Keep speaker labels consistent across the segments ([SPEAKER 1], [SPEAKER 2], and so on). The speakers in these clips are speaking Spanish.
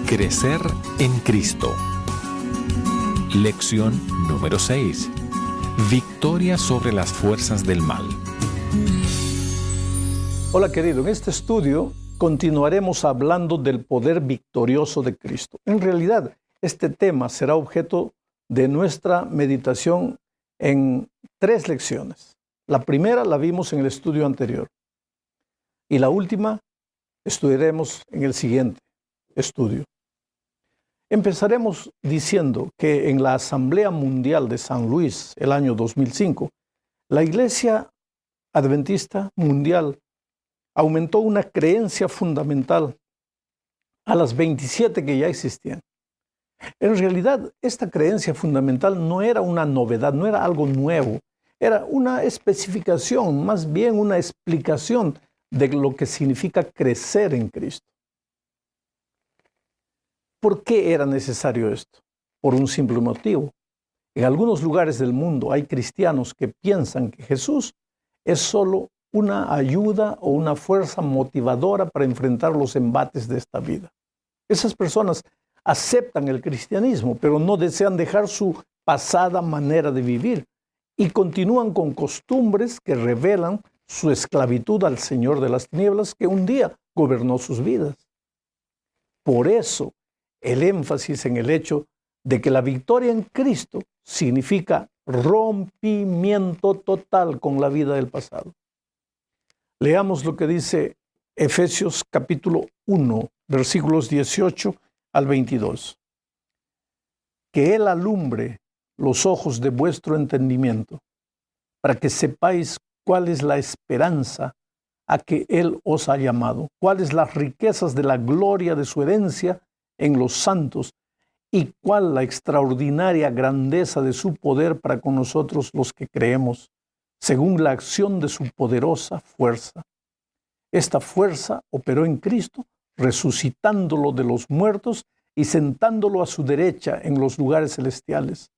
[SPEAKER 1] Crecer en Cristo. Lección número 6. Victoria sobre las fuerzas del mal.
[SPEAKER 2] Hola querido, en este estudio continuaremos hablando del poder victorioso de Cristo. En realidad, este tema será objeto de nuestra meditación en 3 lecciones. La primera la vimos en el estudio anterior y la última estudiaremos en el siguiente estudio. Empezaremos diciendo que en la Asamblea Mundial de San Luis, el año 2005, la Iglesia Adventista Mundial aumentó una creencia fundamental a las 27 que ya existían. En realidad, esta creencia fundamental no era una novedad, no era algo nuevo, era una especificación, más bien una explicación de lo que significa crecer en Cristo. ¿Por qué era necesario esto? Por un simple motivo. En algunos lugares del mundo hay cristianos que piensan que Jesús es solo una ayuda o una fuerza motivadora para enfrentar los embates de esta vida. Esas personas aceptan el cristianismo, pero no desean dejar su pasada manera de vivir y continúan con costumbres que revelan su esclavitud al Señor de las tinieblas que un día gobernó sus vidas. Por eso, el énfasis en el hecho de que la victoria en Cristo significa rompimiento total con la vida del pasado. Leamos lo que dice Efesios capítulo 1, versículos 18 al 22. Que Él alumbre los ojos de vuestro entendimiento, para que sepáis cuál es la esperanza a que Él os ha llamado, cuáles las riquezas de la gloria de su herencia en los santos, y cuál la extraordinaria grandeza de su poder para con nosotros los que creemos, según la acción de su poderosa fuerza. Esta fuerza operó en Cristo, resucitándolo de los muertos y sentándolo a su derecha en los lugares celestiales,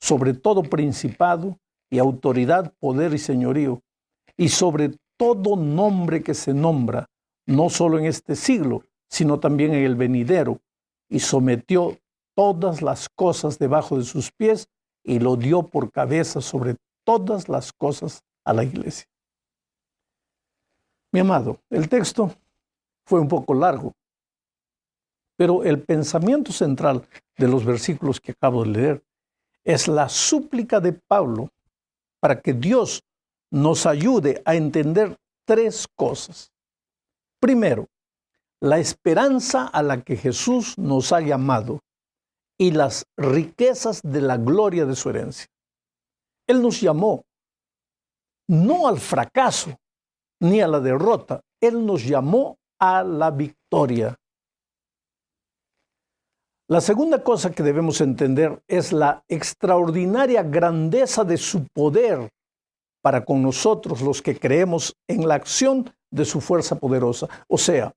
[SPEAKER 2] sobre todo principado y autoridad, poder y señorío, y sobre todo nombre que se nombra, no solo en este siglo, sino también en el venidero, y sometió todas las cosas debajo de sus pies y lo dio por cabeza sobre todas las cosas a la iglesia. Mi amado, el texto fue un poco largo, pero el pensamiento central de los versículos que acabo de leer es la súplica de Pablo para que Dios nos ayude a entender 3 cosas. Primero, la esperanza a la que Jesús nos ha llamado y las riquezas de la gloria de su herencia. Él nos llamó no al fracaso ni a la derrota, Él nos llamó a la victoria. La segunda cosa que debemos entender es la extraordinaria grandeza de su poder para con nosotros los que creemos en la acción de su fuerza poderosa. O sea,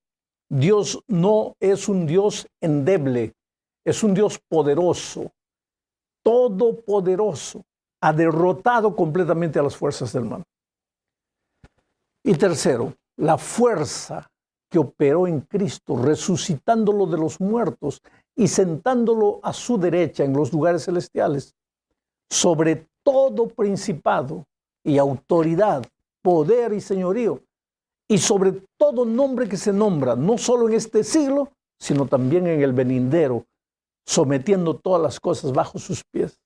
[SPEAKER 2] Dios no es un Dios endeble, es un Dios poderoso, todopoderoso, ha derrotado completamente a las fuerzas del mal. Y tercero, la fuerza que operó en Cristo, resucitándolo de los muertos y sentándolo a su derecha en los lugares celestiales, sobre todo principado y autoridad, poder y señorío, y sobre todo nombre que se nombra, no solo en este siglo, sino también en el venidero, sometiendo todas las cosas bajo sus pies.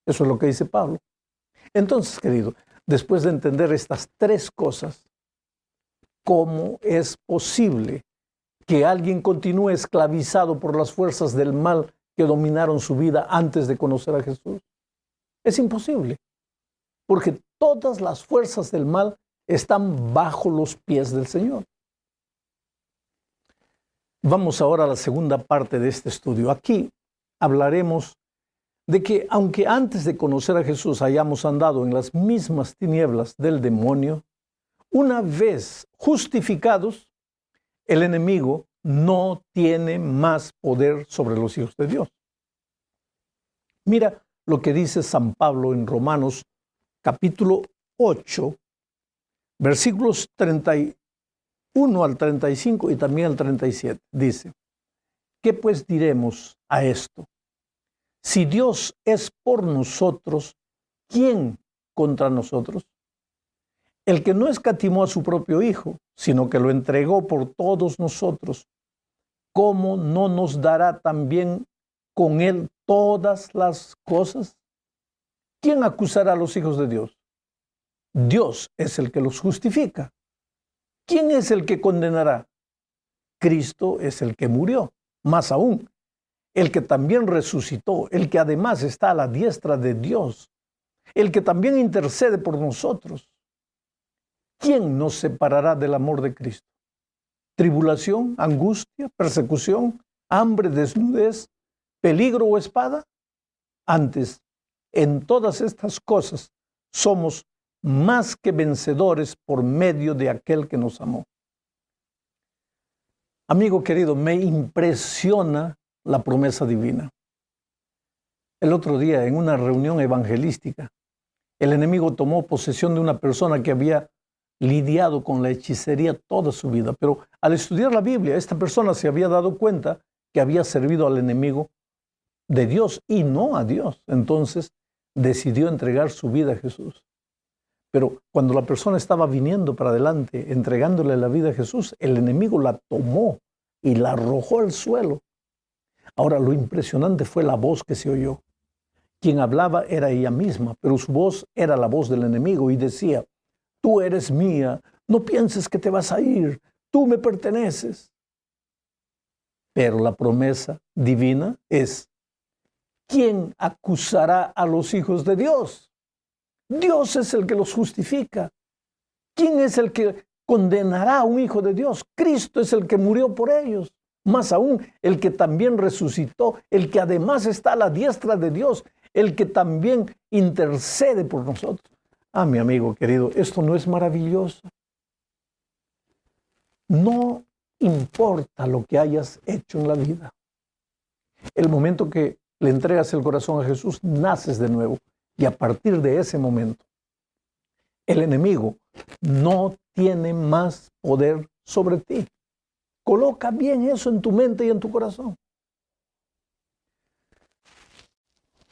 [SPEAKER 2] Eso es lo que dice Pablo. Entonces, querido, después de entender estas 3 cosas, ¿cómo es posible que alguien continúe esclavizado por las fuerzas del mal que dominaron su vida antes de conocer a Jesús? Es imposible, porque todas las fuerzas del mal están bajo los pies del Señor. Vamos ahora a la segunda parte de este estudio. Aquí hablaremos de que aunque antes de conocer a Jesús hayamos andado en las mismas tinieblas del demonio, una vez justificados, el enemigo no tiene más poder sobre los hijos de Dios. Mira lo que dice San Pablo en Romanos capítulo 8, versículos 31 al 35 y también al 37. Dice ¿Qué pues diremos a esto? Si Dios es por nosotros, ¿quién contra nosotros? El que no escatimó a su propio Hijo, sino que lo entregó por todos nosotros, ¿cómo no nos dará también con Él todas las cosas? ¿Quién acusará a los hijos de Dios? Dios es el que los justifica. ¿Quién es el que condenará? Cristo es el que murió. Más aún, el que también resucitó, el que además está a la diestra de Dios, el que también intercede por nosotros. ¿Quién nos separará del amor de Cristo? ¿Tribulación, angustia, persecución, hambre, desnudez, peligro o espada? Antes, en todas estas cosas somos más que vencedores por medio de aquel que nos amó. Amigo querido, me impresiona la promesa divina. El otro día, en una reunión evangelística, el enemigo tomó posesión de una persona que había lidiado con la hechicería toda su vida, pero al estudiar la Biblia, esta persona se había dado cuenta que había servido al enemigo de Dios y no a Dios. Entonces decidió entregar su vida a Jesús. Pero cuando la persona estaba viniendo para adelante, entregándole la vida a Jesús, el enemigo la tomó y la arrojó al suelo. Ahora, lo impresionante fue la voz que se oyó. Quien hablaba era ella misma, pero su voz era la voz del enemigo y decía: tú eres mía, no pienses que te vas a ir, tú me perteneces. Pero la promesa divina es: ¿quién acusará a los hijos de Dios? Dios es el que los justifica. ¿Quién es el que condenará a un hijo de Dios? Cristo es el que murió por ellos. Más aún, el que también resucitó, el que además está a la diestra de Dios, el que también intercede por nosotros. Mi amigo querido, ¿esto no es maravilloso? No importa lo que hayas hecho en la vida. El momento que le entregas el corazón a Jesús, naces de nuevo. Y a partir de ese momento, el enemigo no tiene más poder sobre ti. Coloca bien eso en tu mente y en tu corazón.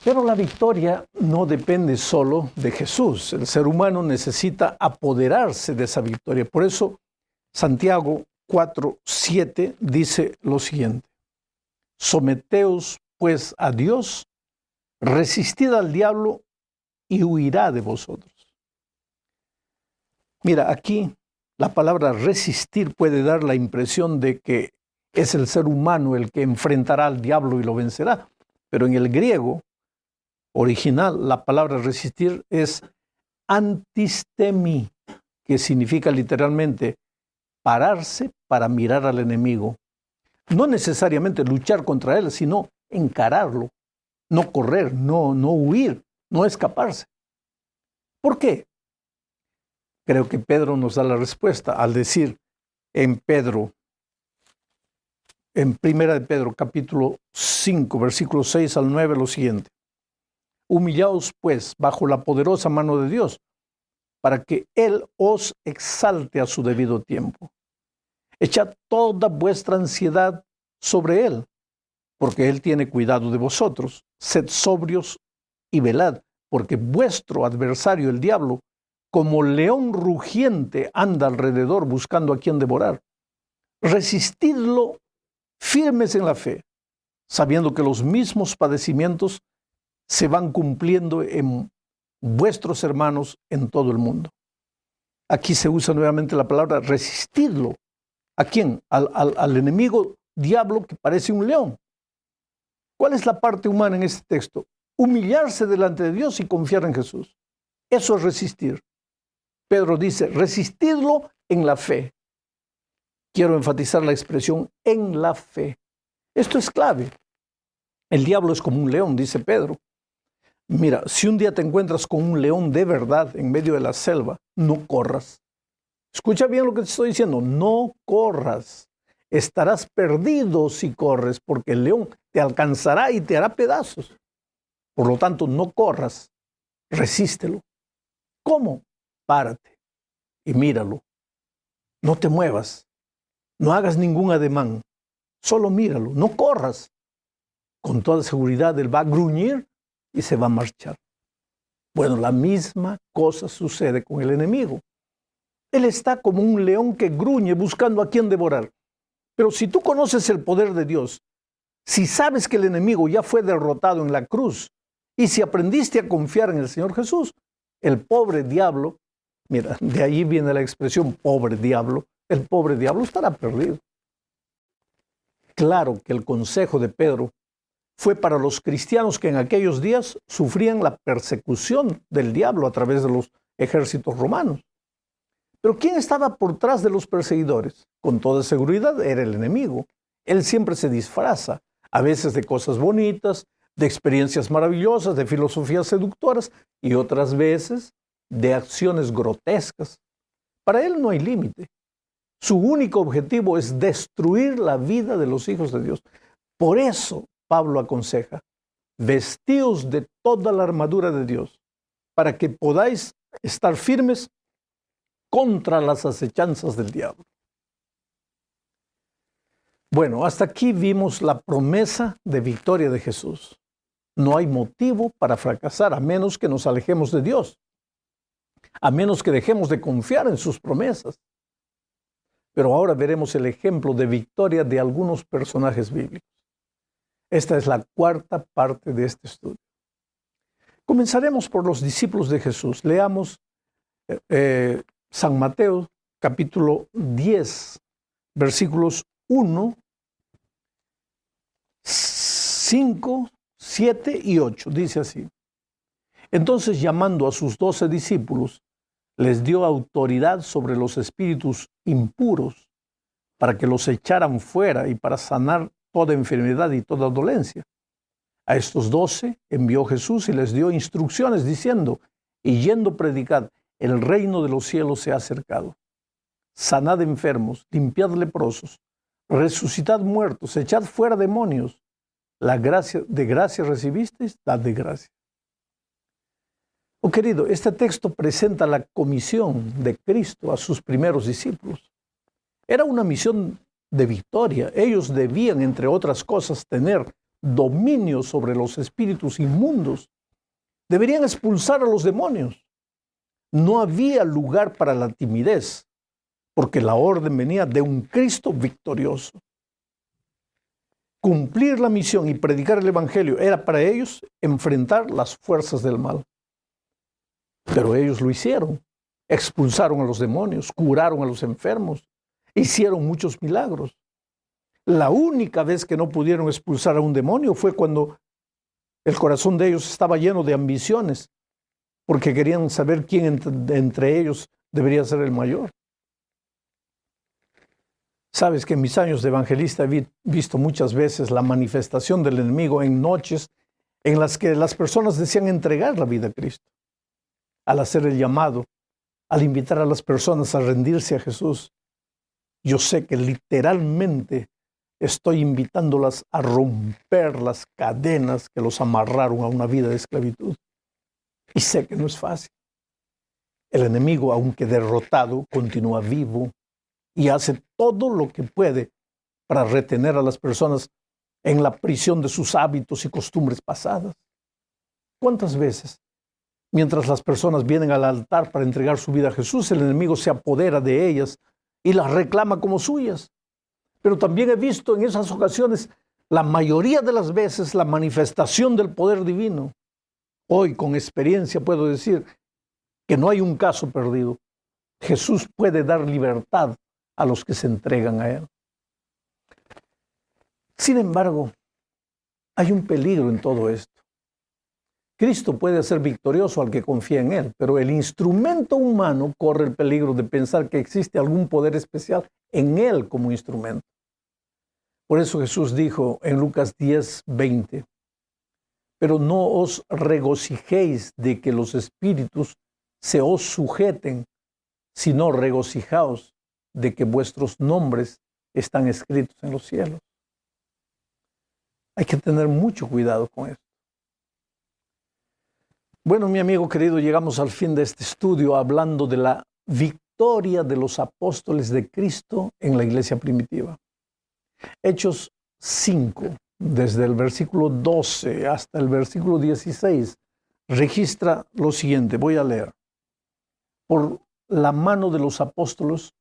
[SPEAKER 2] Pero la victoria no depende solo de Jesús. El ser humano necesita apoderarse de esa victoria. Por eso, Santiago 4:7 dice lo siguiente: someteos pues a Dios, resistid al diablo y huirá de vosotros. Mira, aquí la palabra resistir puede dar la impresión de que es el ser humano el que enfrentará al diablo y lo vencerá. Pero en el griego original, la palabra resistir es antistemi, que significa literalmente pararse para mirar al enemigo. No necesariamente luchar contra él, sino encararlo, no correr, no huir, no escaparse. ¿Por qué? Creo que Pedro nos da la respuesta al decir en Primera de Pedro, capítulo 5, versículos 6 al 9, lo siguiente: humillaos pues bajo la poderosa mano de Dios, para que Él os exalte a su debido tiempo. Echad toda vuestra ansiedad sobre Él, porque Él tiene cuidado de vosotros. Sed sobrios y velad, porque vuestro adversario, el diablo, como león rugiente, anda alrededor buscando a quien devorar. Resistidlo firmes en la fe, sabiendo que los mismos padecimientos se van cumpliendo en vuestros hermanos en todo el mundo. Aquí se usa nuevamente la palabra resistidlo. ¿A quién? Al enemigo diablo que parece un león. ¿Cuál es la parte humana en este texto? Humillarse delante de Dios y confiar en Jesús. Eso es resistir. Pedro dice: resistidlo en la fe. Quiero enfatizar la expresión en la fe. Esto es clave. El diablo es como un león, dice Pedro. Mira, si un día te encuentras con un león de verdad en medio de la selva, no corras. Escucha bien lo que te estoy diciendo, no corras. Estarás perdido si corres, porque el león te alcanzará y te hará pedazos. Por lo tanto, no corras, resístelo. ¿Cómo? Párate y míralo. No te muevas, no hagas ningún ademán, Solo míralo, no corras. Con toda seguridad él va a gruñir y se va a marchar. Bueno, la misma cosa sucede con el enemigo. Él está como un león que gruñe buscando a quien devorar. Pero si tú conoces el poder de Dios, si sabes que el enemigo ya fue derrotado en la cruz y si aprendiste a confiar en el Señor Jesús, el pobre diablo, mira, de ahí viene la expresión pobre diablo, el pobre diablo estará perdido. Claro que el consejo de Pedro fue para los cristianos que en aquellos días sufrían la persecución del diablo a través de los ejércitos romanos. Pero ¿quién estaba por detrás de los perseguidores? Con toda seguridad era el enemigo. Él siempre se disfraza, a veces de cosas bonitas, de experiencias maravillosas, de filosofías seductoras y otras veces de acciones grotescas. Para él no hay límite. Su único objetivo es destruir la vida de los hijos de Dios. Por eso Pablo aconseja, vestíos de toda la armadura de Dios, para que podáis estar firmes contra las acechanzas del diablo. Bueno, hasta aquí vimos la promesa de victoria de Jesús. No hay motivo para fracasar a menos que nos alejemos de Dios, a menos que dejemos de confiar en sus promesas. Pero ahora veremos el ejemplo de victoria de algunos personajes bíblicos. Esta es la cuarta parte de este estudio. Comenzaremos por los discípulos de Jesús. Leamos San Mateo, capítulo 10, versículos 1, 5, 7 y 8. Dice así. Entonces, llamando a sus 12 discípulos, les dio autoridad sobre los espíritus impuros para que los echaran fuera y para sanar toda enfermedad y toda dolencia. A estos 12 envió Jesús y les dio instrucciones diciendo, y yendo predicad, el reino de los cielos se ha acercado. Sanad enfermos, limpiad leprosos, resucitad muertos, echad fuera demonios. La gracia de gracia recibisteis, dad de gracia. Oh querido, este texto presenta la comisión de Cristo a sus primeros discípulos. Era una misión de victoria. Ellos debían, entre otras cosas, tener dominio sobre los espíritus inmundos. Deberían expulsar a los demonios. No había lugar para la timidez, porque la orden venía de un Cristo victorioso. Cumplir la misión y predicar el evangelio era para ellos enfrentar las fuerzas del mal. Pero ellos lo hicieron. Expulsaron a los demonios, curaron a los enfermos, hicieron muchos milagros. La única vez que no pudieron expulsar a un demonio fue cuando el corazón de ellos estaba lleno de ambiciones, porque querían saber quién entre ellos debería ser el mayor. Sabes que en mis años de evangelista he visto muchas veces la manifestación del enemigo en noches en las que las personas desean entregar la vida a Cristo. Al hacer el llamado, al invitar a las personas a rendirse a Jesús, yo sé que literalmente estoy invitándolas a romper las cadenas que los amarraron a una vida de esclavitud. Y sé que no es fácil. El enemigo, aunque derrotado, continúa vivo y hace todo lo que puede para retener a las personas en la prisión de sus hábitos y costumbres pasadas. ¿Cuántas veces, mientras las personas vienen al altar para entregar su vida a Jesús, el enemigo se apodera de ellas y las reclama como suyas? Pero también he visto en esas ocasiones, la mayoría de las veces, la manifestación del poder divino. Hoy, con experiencia, puedo decir que no hay un caso perdido. Jesús puede dar libertad a los que se entregan a Él. Sin embargo, hay un peligro en todo esto. Cristo puede ser victorioso al que confía en Él, pero el instrumento humano corre el peligro de pensar que existe algún poder especial en Él como instrumento. Por eso Jesús dijo en Lucas 10:20, pero no os regocijéis de que los espíritus se os sujeten, sino regocijaos de que vuestros nombres están escritos en los cielos. Hay que tener mucho cuidado con esto. Bueno, mi amigo querido, llegamos al fin de este estudio hablando de la victoria de los apóstoles de Cristo en la iglesia primitiva. Hechos 5, desde el versículo 12 hasta el versículo 16, registra lo siguiente. Voy a leer. Por la mano de los apóstoles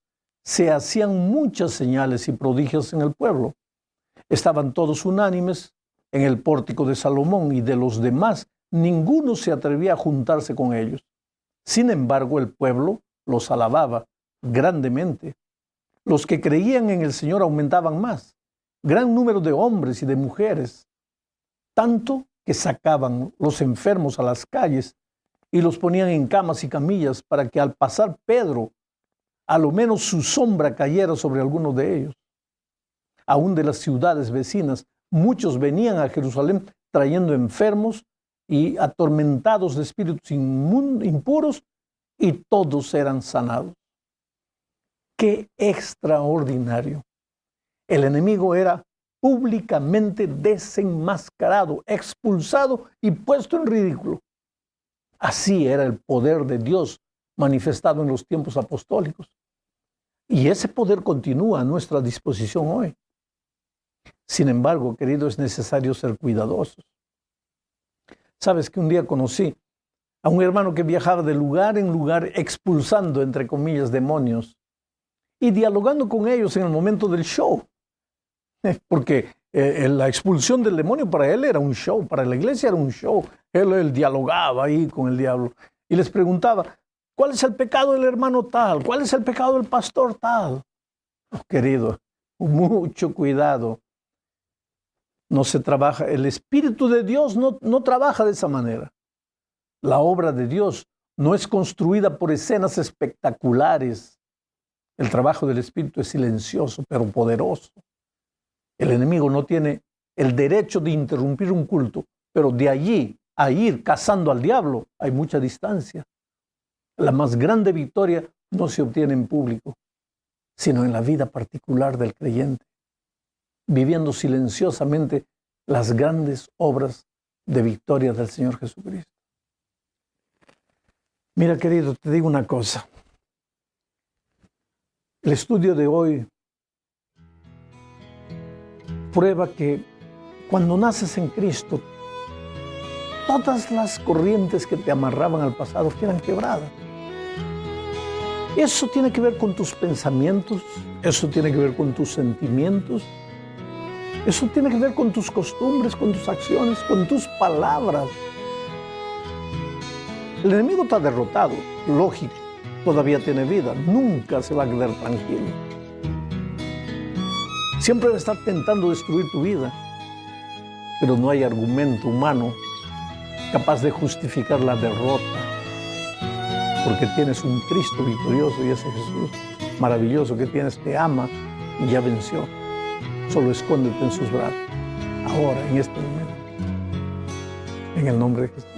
[SPEAKER 2] se hacían muchas señales y prodigios en el pueblo. Estaban todos unánimes en el pórtico de Salomón, y de los demás ninguno se atrevía a juntarse con ellos. Sin embargo, el pueblo los alababa grandemente. Los que creían en el Señor aumentaban más. Gran número de hombres y de mujeres, tanto que sacaban los enfermos a las calles y los ponían en camas y camillas para que al pasar Pedro, a lo menos su sombra cayera sobre algunos de ellos. Aún de las ciudades vecinas, muchos venían a Jerusalén trayendo enfermos y atormentados de espíritus impuros, y todos eran sanados. ¡Qué extraordinario! El enemigo era públicamente desenmascarado, expulsado y puesto en ridículo. Así era el poder de Dios manifestado en los tiempos apostólicos. Y ese poder continúa a nuestra disposición hoy. Sin embargo, querido, es necesario ser cuidadosos. Sabes que un día conocí a un hermano que viajaba de lugar en lugar expulsando, entre comillas, demonios y dialogando con ellos en el momento del show. Porque la expulsión del demonio para él era un show, para la iglesia era un show. Él dialogaba ahí con el diablo y les preguntaba, ¿cuál es el pecado del hermano tal? ¿Cuál es el pecado del pastor tal? Oh, querido, mucho cuidado. No se trabaja, el Espíritu de Dios no trabaja de esa manera. La obra de Dios no es construida por escenas espectaculares. El trabajo del Espíritu es silencioso, pero poderoso. El enemigo no tiene el derecho de interrumpir un culto, pero de allí a ir cazando al diablo hay mucha distancia. La más grande victoria no se obtiene en público, sino en la vida particular del creyente, viviendo silenciosamente las grandes obras de victoria del Señor Jesucristo. Mira, querido, te digo una cosa. El estudio de hoy prueba que cuando naces en Cristo, todas las corrientes que te amarraban al pasado quedan quebradas. Eso tiene que ver con tus pensamientos, eso tiene que ver con tus sentimientos, eso tiene que ver con tus costumbres, con tus acciones, con tus palabras. El enemigo está derrotado, lógico, todavía tiene vida, nunca se va a quedar tranquilo. Siempre va a estar tentando destruir tu vida, pero no hay argumento humano capaz de justificar la derrota, porque tienes un Cristo victorioso y ese Jesús maravilloso que tienes te ama y ya venció. Solo escóndete en sus brazos, ahora, en este momento, en el nombre de Jesús.